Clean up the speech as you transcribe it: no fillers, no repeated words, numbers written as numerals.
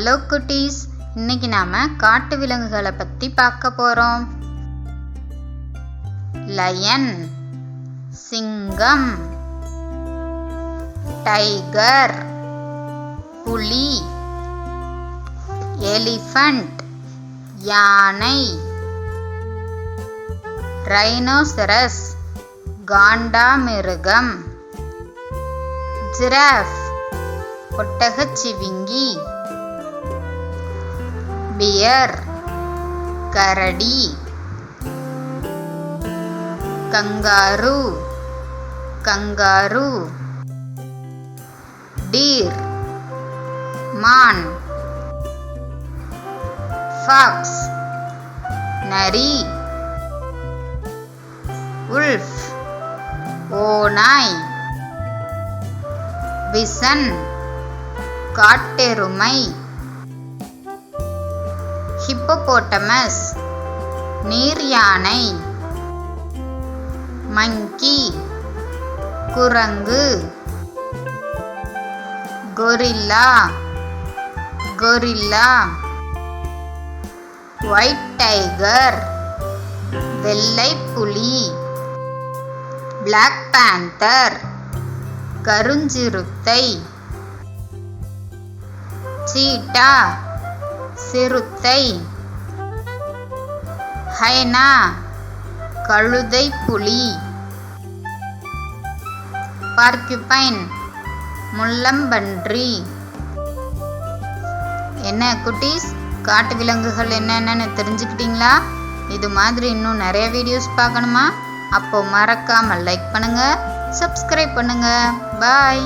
Hello குட்டீஸ், இன்னைக்கு நாம காட்டு விலங்குகளை பத்தி பார்க்க போறோம். லயன், சிங்கம், டைகர், புலி, எலிஃபண்ட், யானை, ரைனோசரஸ், காண்டாமிருகம், ஜிராஃப், ஒட்டகச்சிவிங்கி, பியர், கரடி, கங்காரு, டீர், மான், ஃபாக்ஸ், நரி, உல்ஃப், ஓநாய், பிசன், காட்டெருமை, ஹிப்போபோட்டமஸ், நீர் யானை, மங்கி, குரங்கு, கொரில்லா, ஒயிட் டைகர், வெள்ளை புலி, பிளாக் பேந்தர், கருஞ்சிறுத்தை, சீட்டா, சிறுத்தை, ஹைனா, கழுதை புலி, பார்க்யூபைன், முள்ளம்பன்றி. என்ன குட்டீஸ், காட்டு விலங்குகள் என்னென்னு தெரிஞ்சுக்கிட்டீங்களா? இது மாதிரி இன்னும் நிறைய வீடியோஸ் பார்க்கணுமா? அப்போ மறக்காம லைக் பண்ணுங்க, சப்ஸ்கிரைப் பண்ணுங்க. பாய்.